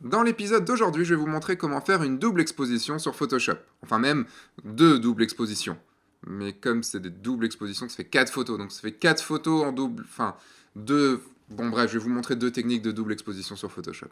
Dans l'épisode d'aujourd'hui, je vais vous montrer comment faire une double exposition sur Photoshop. Enfin même deux doubles expositions. Mais comme c'est des doubles expositions, ça fait 4 photos. Donc ça fait 4 photos en double... Enfin, deux... Bon bref, je vais vous montrer deux techniques de double exposition sur Photoshop.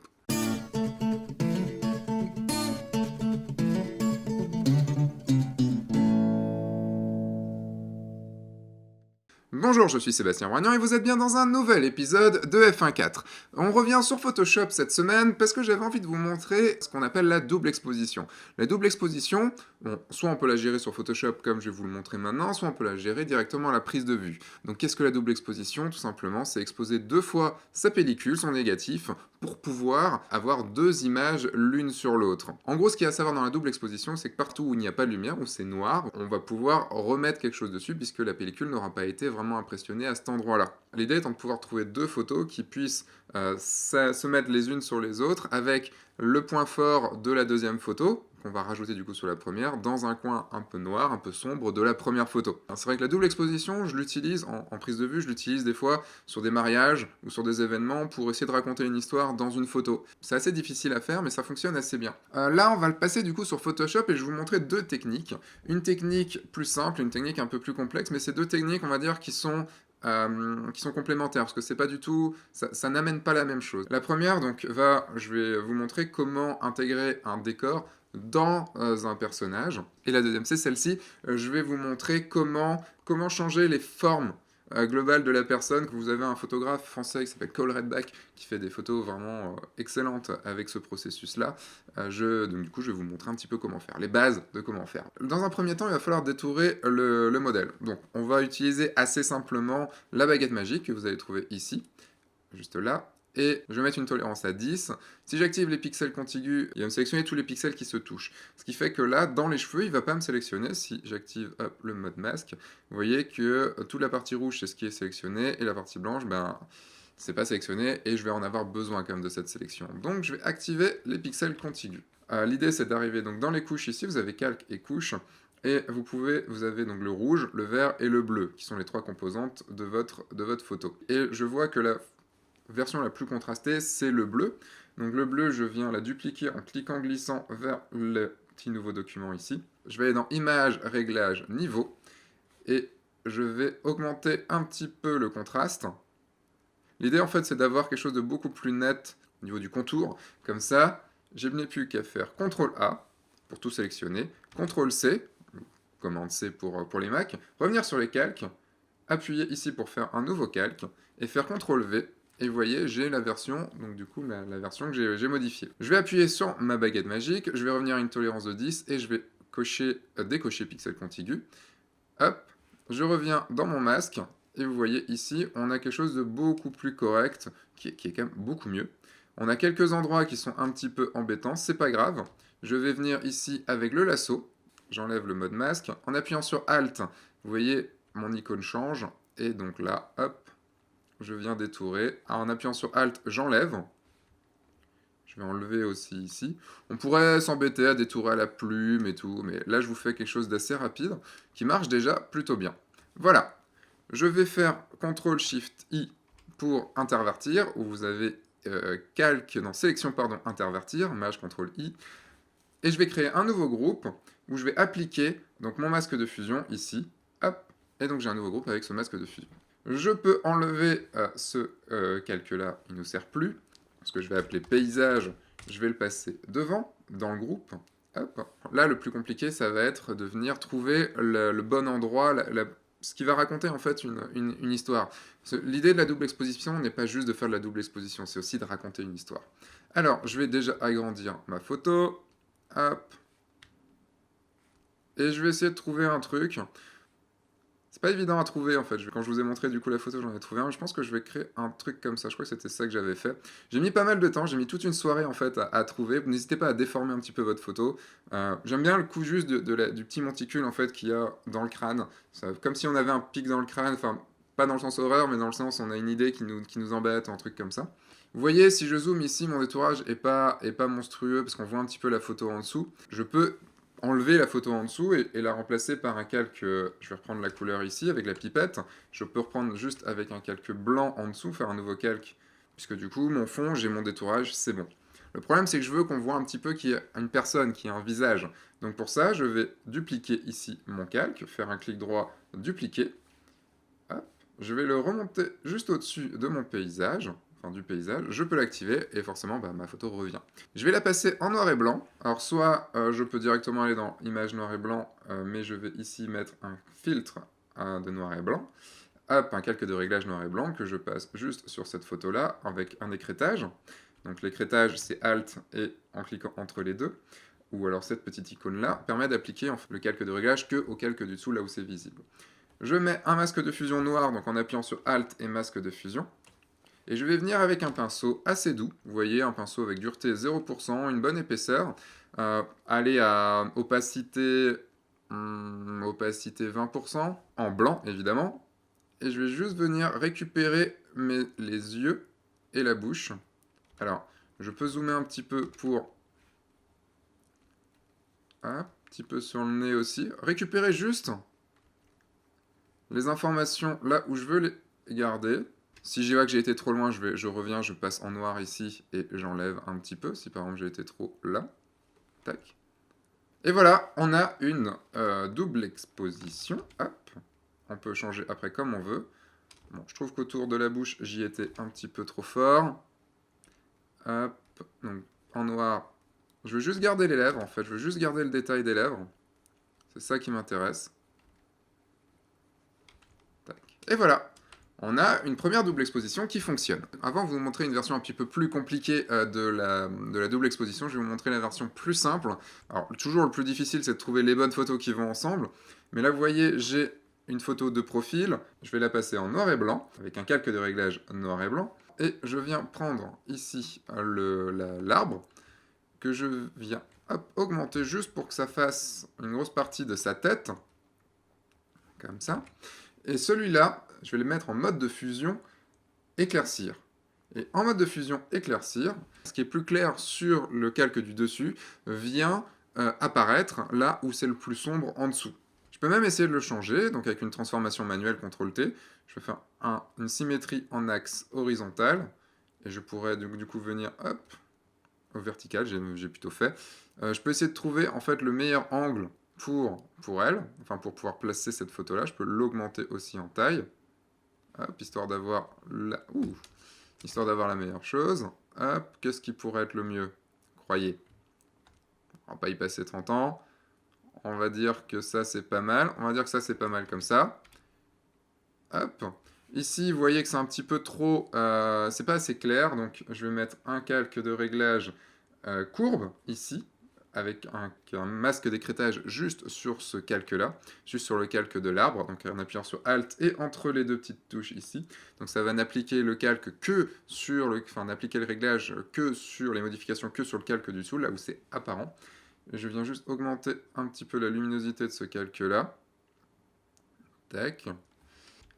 Bonjour, je suis Sébastien Roignan et vous êtes bien dans un nouvel épisode de F1.4. On revient sur Photoshop cette semaine parce que j'avais envie de vous montrer ce qu'on appelle la double exposition. La double exposition, bon, soit on peut la gérer sur Photoshop comme je vais vous le montrer maintenant, soit on peut la gérer directement à la prise de vue. Donc qu'est-ce que la double exposition? Tout simplement, c'est exposer deux fois sa pellicule, son négatif, pour pouvoir avoir deux images l'une sur l'autre. En gros, ce qu'il y a à savoir dans la double exposition, c'est que partout où il n'y a pas de lumière, où c'est noir, on va pouvoir remettre quelque chose dessus puisque la pellicule n'aura pas été vraiment impressionnée à cet endroit-là. L'idée étant de pouvoir trouver deux photos qui puissent se mettre les unes sur les autres avec le point fort de la deuxième photo, qu'on va rajouter du coup sur la première, dans un coin un peu noir, un peu sombre de la première photo. C'est vrai que la double exposition, je l'utilise en prise de vue, je l'utilise des fois sur des mariages ou sur des événements pour essayer de raconter une histoire dans une photo. C'est assez difficile à faire, mais ça fonctionne assez bien. Là, on va le passer du coup sur Photoshop et je vais vous montrer deux techniques. Une technique plus simple, une technique un peu plus complexe, mais c'est deux techniques, on va dire, qui sont complémentaires, parce que c'est pas du tout, ça n'amène pas la même chose. La première, donc, je vais vous montrer comment intégrer un décor dans un personnage. Et la deuxième, c'est celle-ci. Je vais vous montrer comment changer les formes globales de la personne. Que vous avez un photographe français qui s'appelle Cole Redback qui fait des photos vraiment excellentes avec ce processus-là. Donc du coup, je vais vous montrer un petit peu comment faire, les bases de comment faire. Dans un premier temps, il va falloir détourer le modèle. Donc, on va utiliser assez simplement la baguette magique que vous allez trouver ici, juste là. Et je vais mettre une tolérance à 10. Si j'active les pixels contigus, il va me sélectionner tous les pixels qui se touchent. Ce qui fait que là, dans les cheveux, il ne va pas me sélectionner. Si j'active le mode masque, vous voyez que toute la partie rouge, c'est ce qui est sélectionné, et la partie blanche, ben, c'est pas sélectionné, et je vais en avoir besoin quand même de cette sélection. Donc je vais activer les pixels contigus. L'idée, c'est d'arriver donc dans les couches ici, vous avez calque et couche, et vous avez donc le rouge, le vert et le bleu, qui sont les trois composantes de votre photo. Et je vois que la version la plus contrastée, c'est le bleu. Donc le bleu, je viens la dupliquer en cliquant glissant vers le petit nouveau document ici. Je vais aller dans Images, Réglages, Niveau, et je vais augmenter un petit peu le contraste. L'idée, en fait, c'est d'avoir quelque chose de beaucoup plus net au niveau du contour. Comme ça, je n'ai plus qu'à faire CTRL-A pour tout sélectionner, CTRL-C, commande C pour les Mac, revenir sur les calques, appuyer ici pour faire un nouveau calque, et faire CTRL-V. Et vous voyez, j'ai la version, donc du coup, la version que j'ai modifiée. Je vais appuyer sur ma baguette magique, je vais revenir à une tolérance de 10, et je vais décocher pixel contigu. Hop, je reviens dans mon masque, et vous voyez ici, on a quelque chose de beaucoup plus correct, qui est quand même beaucoup mieux. On a quelques endroits qui sont un petit peu embêtants, c'est pas grave. Je vais venir ici avec le lasso, j'enlève le mode masque. En appuyant sur Alt, vous voyez, mon icône change, et donc là, hop, je viens détourer. En appuyant sur Alt, j'enlève. Je vais enlever aussi ici. On pourrait s'embêter à détourer à la plume et tout, mais là je vous fais quelque chose d'assez rapide, qui marche déjà plutôt bien. Voilà. Je vais faire CTRL-SHIFT-I pour intervertir, où vous avez sélection, pardon, intervertir, maj CTRL-I, et je vais créer un nouveau groupe, où je vais appliquer donc mon masque de fusion ici, hop, et donc j'ai un nouveau groupe avec ce masque de fusion. Je peux enlever ce calque-là, il ne nous sert plus, ce que je vais appeler paysage, je vais le passer devant, dans le groupe. Hop. Là, le plus compliqué, ça va être de venir trouver le bon endroit, ce qui va raconter en fait une histoire. L'idée de la double exposition n'est pas juste de faire de la double exposition, c'est aussi de raconter une histoire. Alors, je vais déjà agrandir ma photo. Hop. Et je vais essayer de trouver un truc. C'est pas évident à trouver en fait. Quand je vous ai montré du coup la photo, j'en ai trouvé un. Je pense que je vais créer un truc comme ça. Je crois que c'était ça que j'avais fait. J'ai mis pas mal de temps. J'ai mis toute une soirée en fait à trouver. N'hésitez pas à déformer un petit peu votre photo. J'aime bien le coup juste du petit monticule en fait qu'il y a dans le crâne. Comme si on avait un pic dans le crâne. Enfin, pas dans le sens horreur, mais dans le sens on a une idée qui nous embête, un truc comme ça. Vous voyez, si je zoome ici, mon détourage est pas monstrueux parce qu'on voit un petit peu la photo en dessous. Je peux enlever la photo en dessous et la remplacer par un calque, je vais reprendre la couleur ici avec la pipette, je peux reprendre juste avec un calque blanc en dessous, faire un nouveau calque, puisque du coup mon fond, j'ai mon détourage, c'est bon. Le problème, c'est que je veux qu'on voit un petit peu qu'il y a une personne, qui a un visage. Donc pour ça, je vais dupliquer ici mon calque, faire un clic droit, dupliquer. Hop. Je vais le remonter juste au-dessus de mon paysage, enfin du paysage. Je peux l'activer et forcément, bah, ma photo revient. Je vais la passer en noir et blanc. Alors soit je peux directement aller dans Image noir et blanc, mais je vais ici mettre un filtre de noir et blanc. Hop, un calque de réglage noir et blanc que je passe juste sur cette photo-là avec un écrêtage. Donc l'écrêtage, c'est Alt et en cliquant entre les deux, ou alors cette petite icône-là, permet d'appliquer le calque de réglage que au calque du dessous, là où c'est visible. Je mets un masque de fusion noir, donc en appuyant sur Alt et masque de fusion. Et je vais venir avec un pinceau assez doux. Vous voyez, un pinceau avec dureté 0%, une bonne épaisseur. Aller à opacité 20%, en blanc évidemment. Et je vais juste venir récupérer les yeux et la bouche. Alors, je peux zoomer un petit peu pour... Un petit peu sur le nez aussi. Récupérer juste les informations là où je veux les garder. Si je vois que j'ai été trop loin, je reviens, je passe en noir ici et j'enlève un petit peu. Si par exemple j'ai été trop là. Tac. Et voilà, on a une double exposition. Hop. On peut changer après comme on veut. Bon, je trouve qu'autour de la bouche, j'y étais un petit peu trop fort. Hop. Donc, en noir, je veux juste garder les lèvres, en fait. Je veux juste garder le détail des lèvres. C'est ça qui m'intéresse. Et voilà, on a une première double exposition qui fonctionne. Avant de vous montrer une version un petit peu plus compliquée de la double exposition, je vais vous montrer la version plus simple. Alors, toujours le plus difficile, c'est de trouver les bonnes photos qui vont ensemble. Mais là, vous voyez, j'ai une photo de profil. Je vais la passer en noir et blanc, avec un calque de réglage noir et blanc. Et je viens prendre ici l'arbre, que je viens augmenter juste pour que ça fasse une grosse partie de sa tête. Comme ça. Et celui-là, je vais le mettre en mode de fusion éclaircir. Et en mode de fusion éclaircir, ce qui est plus clair sur le calque du dessus vient apparaître là où c'est le plus sombre en dessous. Je peux même essayer de le changer, donc avec une transformation manuelle CTRL-T, je vais faire une symétrie en axe horizontal, et je pourrais du coup venir hop, au vertical, j'ai plutôt fait. Je peux essayer de trouver en fait le meilleur angle pour elle, enfin pour pouvoir placer cette photo-là. Je peux l'augmenter aussi en taille, hop, histoire d'avoir la meilleure chose. Hop, qu'est-ce qui pourrait être le mieux? Croyez. On va pas y passer 30 ans. On va dire que ça, c'est pas mal. On va dire que ça, c'est pas mal comme ça. Hop. Ici, vous voyez que c'est un petit peu trop... c'est pas assez clair, donc je vais mettre un calque de réglage courbe, ici, avec un masque d'écrêtage juste sur ce calque-là, juste sur le calque de l'arbre, donc en appuyant sur Alt et entre les deux petites touches ici. Donc ça va n'appliquer le calque que sur le... Enfin, n'appliquer le réglage que sur les modifications que sur le calque du dessous, là où c'est apparent. Et je viens juste augmenter un petit peu la luminosité de ce calque-là. Tac.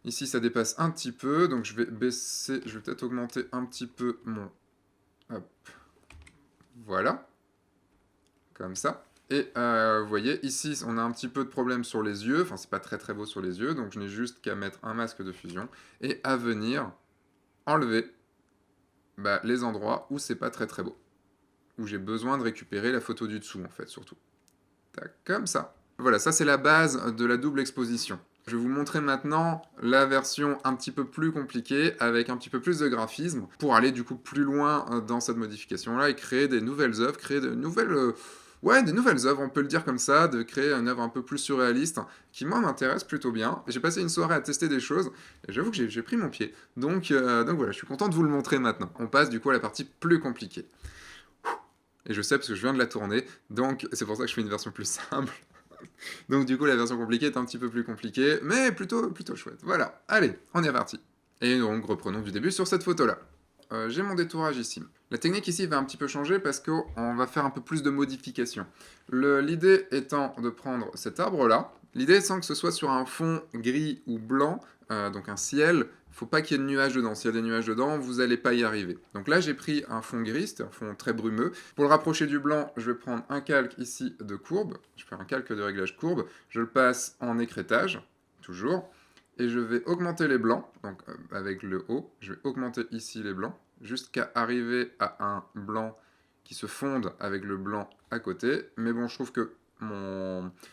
Ici, ça dépasse un petit peu, donc je vais baisser, je vais peut-être augmenter un petit peu mon... Hop. Voilà. Comme ça. Et vous voyez, ici, on a un petit peu de problème sur les yeux. Enfin, c'est pas très très beau sur les yeux, donc je n'ai juste qu'à mettre un masque de fusion et à venir enlever les endroits où c'est pas très très beau. Où j'ai besoin de récupérer la photo du dessous, en fait, surtout. Tac, comme ça. Voilà, ça c'est la base de la double exposition. Je vais vous montrer maintenant la version un petit peu plus compliquée, avec un petit peu plus de graphisme, pour aller du coup plus loin dans cette modification-là et créer des nouvelles œuvres, créer de nouvelles... des nouvelles œuvres, on peut le dire comme ça, de créer une œuvre un peu plus surréaliste, qui moi m'intéresse plutôt bien. J'ai passé une soirée à tester des choses, et j'avoue que j'ai pris mon pied. Donc voilà, je suis content de vous le montrer maintenant. On passe du coup à la partie plus compliquée. Et je sais parce que je viens de la tourner, donc c'est pour ça que je fais une version plus simple. Donc du coup la version compliquée est un petit peu plus compliquée, mais plutôt chouette. Voilà, allez, on est reparti. Et donc reprenons du début sur cette photo-là. J'ai mon détourage ici. La technique ici va un petit peu changer parce qu'on va faire un peu plus de modifications. L'idée étant de prendre cet arbre-là, l'idée étant que ce soit sur un fond gris ou blanc, donc un ciel, il ne faut pas qu'il y ait de nuages dedans. S'il y a des nuages dedans, vous n'allez pas y arriver. Donc là, j'ai pris un fond gris, c'est un fond très brumeux. Pour le rapprocher du blanc, je vais prendre un calque ici de courbe. Je fais un calque de réglage courbe. Je le passe en écrêtage, toujours. Et je vais augmenter les blancs, donc avec le haut. Je vais augmenter ici les blancs, jusqu'à arriver à un blanc qui se fondent avec le blanc à côté. Mais bon, je trouve que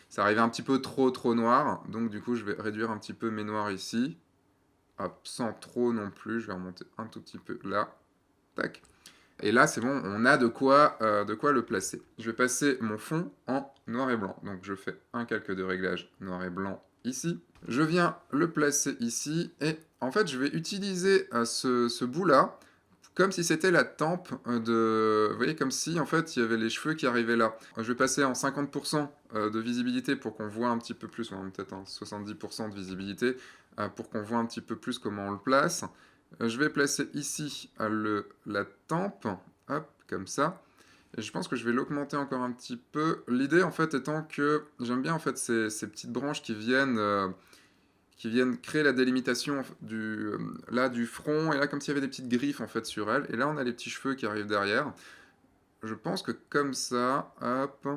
ça arrivait un petit peu trop noir. Donc du coup, je vais réduire un petit peu mes noirs ici. Hop, sans trop non plus. Je vais remonter un tout petit peu là. Tac. Et là, c'est bon, on a de quoi le placer. Je vais passer mon fond en noir et blanc. Donc je fais un calque de réglage noir et blanc ici. Je viens le placer ici. Et en fait, je vais utiliser ce bout-là comme si c'était la tempe de... Vous voyez, comme si, en fait, il y avait les cheveux qui arrivaient là. Je vais passer en 50% de visibilité pour qu'on voit un petit peu plus, ou peut-être en 70% de visibilité, pour qu'on voit un petit peu plus comment on le place. Je vais placer ici la tempe, hop, comme ça. Et je pense que je vais l'augmenter encore un petit peu. L'idée, en fait, étant que j'aime bien, en fait, ces petites branches qui viennent créer la délimitation du front, et là, comme s'il y avait des petites griffes, en fait, sur elle. Et là, on a les petits cheveux qui arrivent derrière. Je pense que comme ça, hop,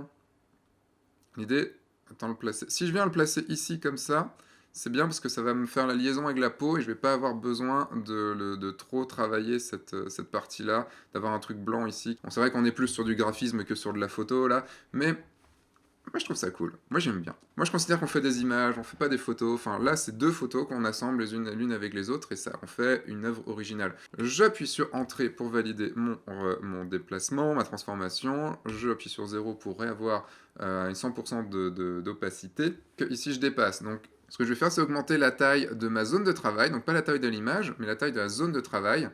l'idée, attends, le placer. Si je viens le placer ici, comme ça, c'est bien parce que ça va me faire la liaison avec la peau et je vais pas avoir besoin de trop travailler cette partie-là, d'avoir un truc blanc ici. Bon, c'est vrai qu'on est plus sur du graphisme que sur de la photo, là, mais moi je trouve ça cool. Moi j'aime bien. Moi je considère qu'on fait des images, on fait pas des photos. Enfin là, c'est deux photos qu'on assemble l'une avec les autres et ça en fait une œuvre originale. J'appuie sur Entrée pour valider mon déplacement, ma transformation. J'appuie sur 0 pour réavoir une 100% d'opacité. Ici je dépasse. Donc ce que je vais faire, c'est augmenter la taille de ma zone de travail, donc pas la taille de l'image, mais la taille de la zone de travail,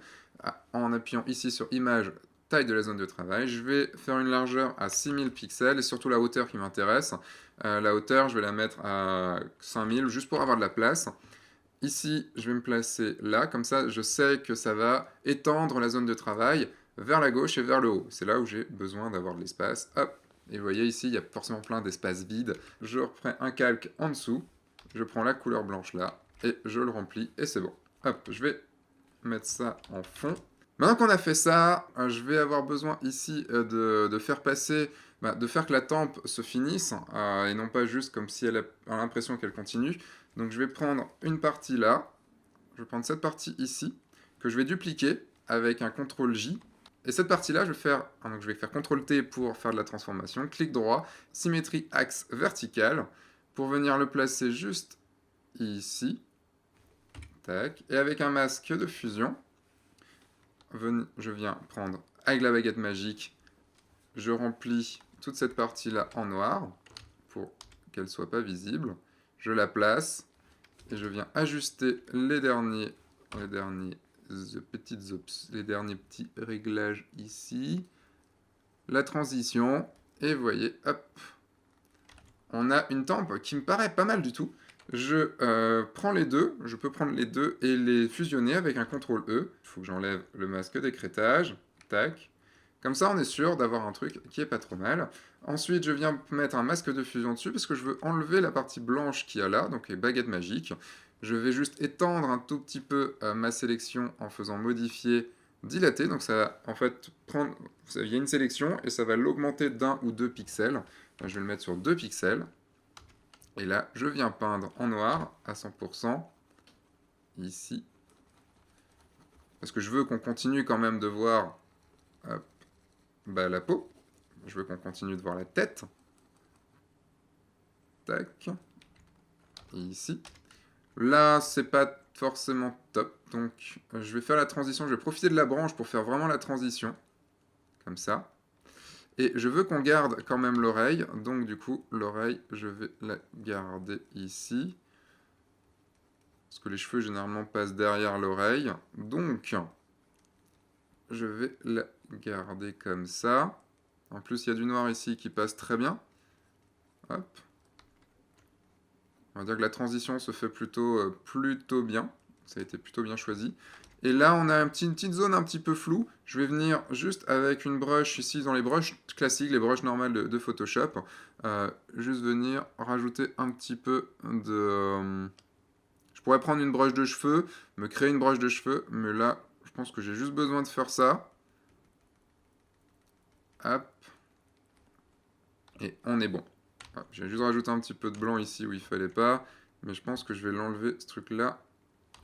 en appuyant ici sur Image, taille de la zone de travail. Je vais faire une largeur à 6000 pixels, et surtout la hauteur qui m'intéresse. La hauteur, je vais la mettre à 5000, juste pour avoir de la place. Ici, je vais me placer là, comme ça, je sais que ça va étendre la zone de travail vers la gauche et vers le haut. C'est là où j'ai besoin d'avoir de l'espace. Hop, et vous voyez ici, il y a forcément plein d'espaces vides. Je reprends un calque en dessous. Je prends la couleur blanche là, et je le remplis, et c'est bon. Hop, je vais mettre ça en fond. Maintenant qu'on a fait ça, je vais avoir besoin ici de faire passer, de faire que la tempe se finisse, et non pas juste comme si elle a l'impression qu'elle continue. Donc je vais prendre une partie là, je vais prendre cette partie ici, que je vais dupliquer avec un CTRL J. Et cette partie-là, je vais faire CTRL T pour faire de la transformation, clic droit, symétrie axe vertical, pour venir le placer juste ici. Tac. Et avec un masque de fusion, je viens prendre avec la baguette magique, je remplis toute cette partie-là en noir, pour qu'elle ne soit pas visible. Je la place, et je viens ajuster les derniers petits réglages ici. La transition, et vous voyez, hop, on a une tempe qui me paraît pas mal du tout. Je prends les deux, je peux prendre les deux et les fusionner avec un CTRL E. Il faut que j'enlève le masque d'écrêtage. Tac. Comme ça, on est sûr d'avoir un truc qui est pas trop mal. Ensuite, je viens mettre un masque de fusion dessus parce que je veux enlever la partie blanche qu'il y a là, donc les baguettes magiques. Je vais juste étendre un tout petit peu ma sélection en faisant modifier, dilater. Donc ça va en fait prendre... Il y a une sélection et ça va l'augmenter d'1 ou 2 pixels. Je vais le mettre sur 2 pixels. Et là, je viens peindre en noir à 100%, ici. Parce que je veux qu'on continue quand même de voir hop, la peau. Je veux qu'on continue de voir la tête. Tac. Et ici. Là, c'est pas forcément top. Donc, je vais faire la transition. Je vais profiter de la branche pour faire vraiment la transition. Comme ça. Et je veux qu'on garde quand même l'oreille. Donc, du coup, l'oreille, je vais la garder ici. Parce que les cheveux, généralement, passent derrière l'oreille. Donc, je vais la garder comme ça. En plus, il y a du noir ici qui passe très bien. Hop. On va dire que la transition se fait plutôt bien. Ça a été plutôt bien choisi. Et là, on a une petite zone un petit peu floue. Je vais venir juste avec une brush ici, dans les brushes classiques, les brushes normales de Photoshop. Juste venir rajouter un petit peu de... Je pourrais prendre une broche de cheveux, me créer une broche de cheveux, mais là, je pense que j'ai juste besoin de faire ça. Hop. Et on est bon. J'ai juste rajouté un petit peu de blanc ici où il fallait pas, mais je pense que je vais l'enlever, ce truc-là.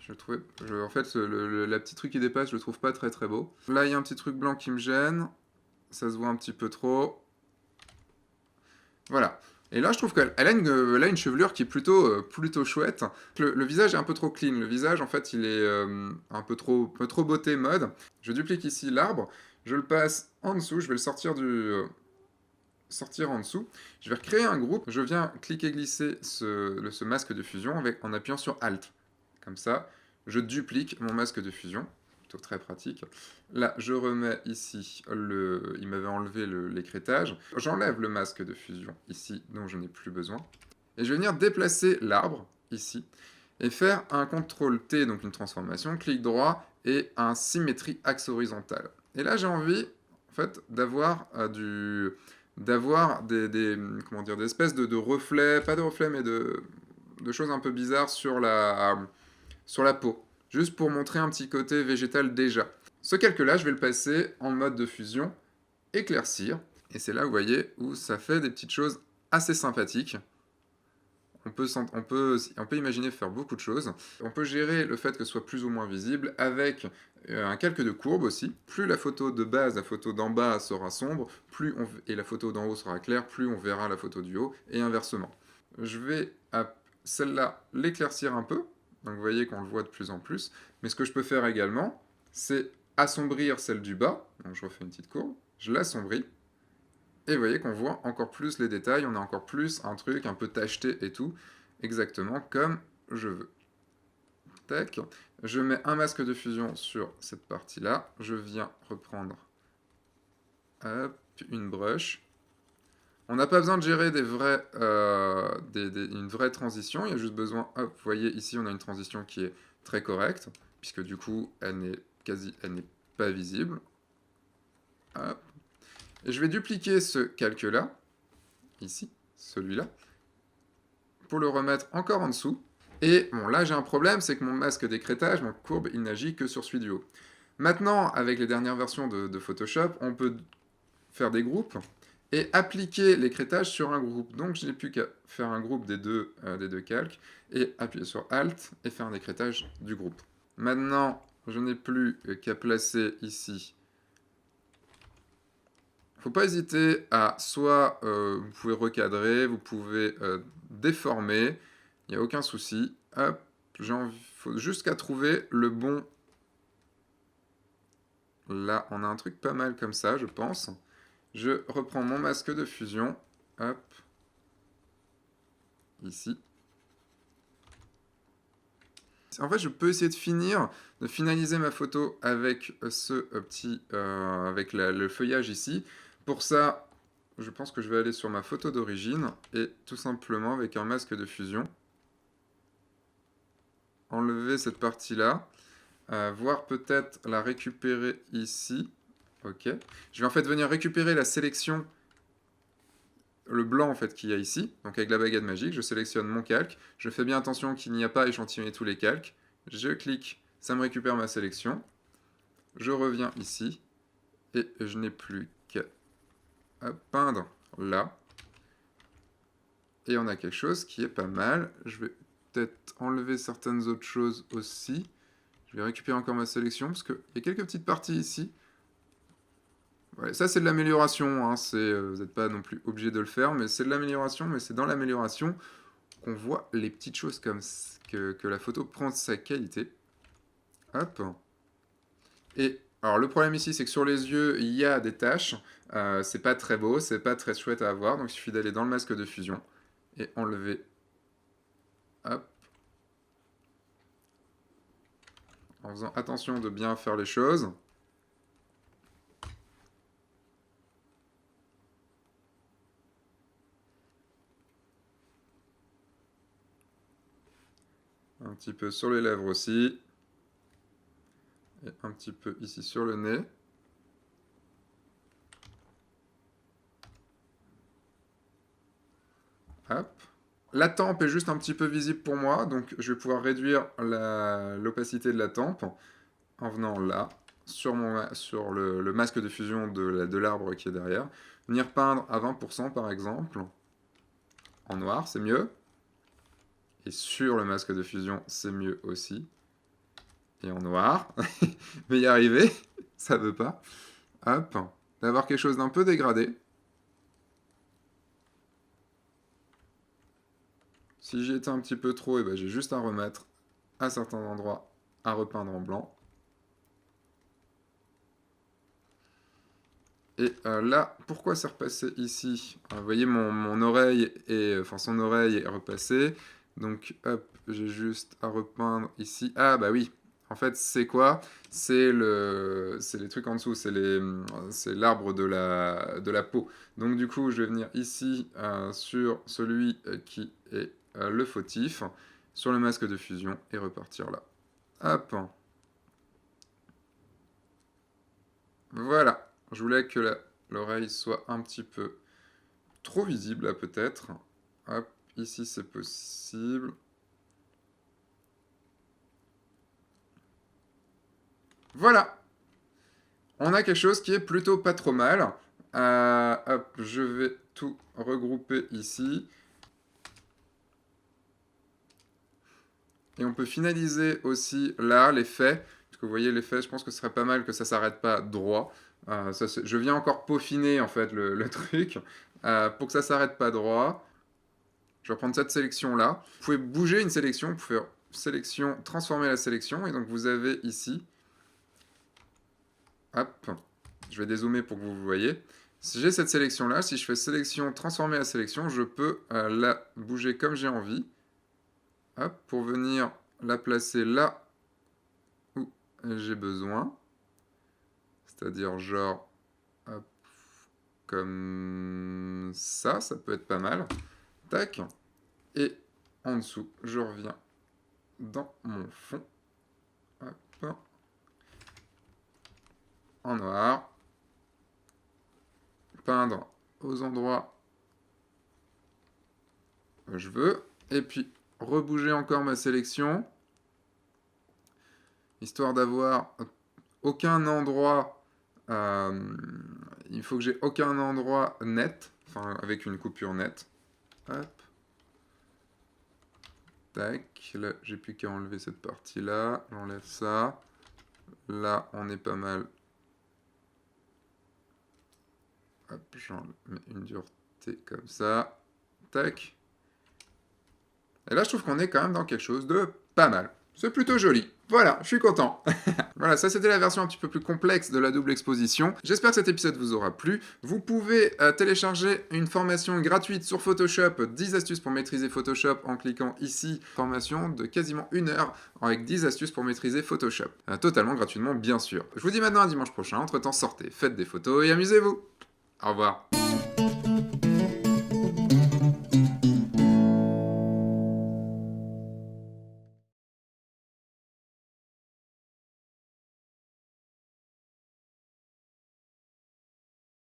En fait, la petite truc qui dépasse, je le trouve pas très très beau. Là, il y a un petit truc blanc qui me gêne. ça se voit un petit peu trop. Voilà. Et là, je trouve qu'elle a une chevelure qui est plutôt chouette. Le visage est un peu trop clean. Le visage, en fait, il est un peu trop beauté mode. Je duplique ici l'arbre. Je le passe en dessous. Je vais le sortir en dessous. Je vais recréer un groupe. Je viens cliquer-glisser ce masque de fusion en appuyant sur Alt. Comme ça, je duplique mon masque de fusion. Plutôt très pratique. Là, je remets ici il m'avait enlevé l'écrêtage. J'enlève le masque de fusion ici, dont je n'ai plus besoin. Et je vais venir déplacer l'arbre ici et faire un CTRL-T, donc une transformation, clic droit et un symétrie axe horizontal. Et là, j'ai envie, en fait, d'avoir comment dire, des espèces de reflets, pas de reflets, mais de choses un peu bizarres sur la peau, juste pour montrer un petit côté végétal déjà. Ce calque-là, je vais le passer en mode de fusion, éclaircir, et c'est là, vous voyez, où ça fait des petites choses assez sympathiques. On peut imaginer faire beaucoup de choses. On peut gérer le fait que ce soit plus ou moins visible avec un calque de courbe aussi. Plus la photo de base, la photo d'en bas sera sombre, et la photo d'en haut sera claire, plus on verra la photo du haut, et inversement. Je vais à celle-là l'éclaircir un peu. Donc vous voyez qu'on le voit de plus en plus. Mais ce que je peux faire également, c'est assombrir celle du bas. Donc je refais une petite courbe, je l'assombris. Et vous voyez qu'on voit encore plus les détails, on a encore plus un truc un peu tacheté et tout, exactement comme je veux. Tac. Je mets un masque de fusion sur cette partie-là. Je viens reprendre une brush. On n'a pas besoin de gérer une vraie transition, il y a juste besoin, hop, vous voyez ici on a une transition qui est très correcte, puisque du coup elle n'est pas visible. Hop. Et je vais dupliquer ce calque-là, ici, celui-là, pour le remettre encore en dessous. Et bon, là j'ai un problème, c'est que mon masque d'écrêtage, mon courbe, il n'agit que sur celui du haut. Maintenant, avec les dernières versions de Photoshop, on peut faire des groupes et appliquer l'écrêtage sur un groupe. Donc je n'ai plus qu'à faire un groupe des deux calques et appuyer sur Alt et faire un écrêtage du groupe. Maintenant, je n'ai plus qu'à placer ici. Il ne faut pas hésiter à soit vous pouvez recadrer, vous pouvez déformer, il n'y a aucun souci. Hop, il faut juste qu'à trouver le bon. Là, on a un truc pas mal comme ça, je pense. Je reprends mon masque de fusion, hop, ici. En fait, je peux essayer de finaliser ma photo avec avec le feuillage ici. Pour ça, je pense que je vais aller sur ma photo d'origine et tout simplement avec un masque de fusion, enlever cette partie-là, voire peut-être la récupérer ici. Ok. Je vais en fait venir récupérer la sélection, le blanc en fait qu'il y a ici, donc avec la baguette magique, je sélectionne mon calque, je fais bien attention qu'il n'y a pas à échantillonner tous les calques, je clique, ça me récupère ma sélection, je reviens ici, et je n'ai plus qu'à peindre là, et on a quelque chose qui est pas mal. Je vais peut-être enlever certaines autres choses aussi, je vais récupérer encore ma sélection, parce qu'il y a quelques petites parties ici. Ouais, ça c'est de l'amélioration, hein. Vous n'êtes pas non plus obligé de le faire, mais c'est de l'amélioration, mais c'est dans l'amélioration qu'on voit les petites choses comme que la photo prend sa qualité. Hop. Et alors le problème ici, c'est que sur les yeux, il y a des taches. C'est pas très beau, c'est pas très chouette à avoir, donc il suffit d'aller dans le masque de fusion et enlever. Hop. En faisant attention de bien faire les choses. Un petit peu sur les lèvres aussi. Et un petit peu ici sur le nez. Hop. La tempe est juste un petit peu visible pour moi, donc je vais pouvoir réduire l'opacité de la tempe en venant là, sur le masque de fusion de l'arbre qui est derrière. Venir peindre à 20% par exemple, en noir, c'est mieux. Et sur le masque de fusion, c'est mieux aussi. Et en noir, mais y arriver, ça veut pas. Hop, d'avoir quelque chose d'un peu dégradé. Si j'y étais un petit peu trop, eh ben, j'ai juste à remettre à certains endroits à repeindre en blanc. Et là, pourquoi c'est repassé ici? Vous voyez, mon oreille enfin son oreille est repassée. Donc, hop, j'ai juste à repeindre ici. Ah, bah oui. En fait, c'est quoi? C'est les trucs en dessous. C'est l'arbre de la peau. Donc, du coup, je vais venir ici sur celui qui est le fautif, sur le masque de fusion et repartir là. Hop. Voilà. Je voulais que l'oreille soit un petit peu trop visible, là, peut-être. Hop, ici, c'est possible. Voilà. On a quelque chose qui est plutôt pas trop mal. Hop, je vais tout regrouper ici. Et on peut finaliser aussi là l'effet. Parce que vous voyez l'effet, je pense que ce serait pas mal que ça s'arrête pas droit. Je viens encore peaufiner en fait le truc pour que ça s'arrête pas droit. Je vais prendre cette sélection-là. Vous pouvez bouger une sélection, vous pouvez faire sélection, transformer la sélection, et donc vous avez ici, hop, je vais dézoomer pour que vous voyez. Si j'ai cette sélection-là, si je fais sélection, transformer la sélection, je peux la bouger comme j'ai envie, hop, pour venir la placer là où j'ai besoin, c'est-à-dire genre, hop, comme ça peut être pas mal. Tac. Et en dessous, je reviens dans mon fond. Hop. En noir. Peindre aux endroits où je veux. Et puis, rebouger encore ma sélection. Histoire d'avoir aucun endroit... il faut que j'ai aucun endroit net. Enfin, avec une coupure nette. Hop. Tac, là j'ai plus qu'à enlever cette partie-là, j'enlève ça. Là on est pas mal. Hop, j'en mets une dureté comme ça. Tac. Et là je trouve qu'on est quand même dans quelque chose de pas mal. C'est plutôt joli. Voilà, je suis content. Voilà, ça c'était la version un petit peu plus complexe de la double exposition. J'espère que cet épisode vous aura plu. Vous pouvez télécharger une formation gratuite sur Photoshop, 10 astuces pour maîtriser Photoshop en cliquant ici. Formation de quasiment 1 heure avec 10 astuces pour maîtriser Photoshop. Totalement gratuitement, bien sûr. Je vous dis maintenant à dimanche prochain. Entre temps, sortez, faites des photos et amusez-vous. Au revoir.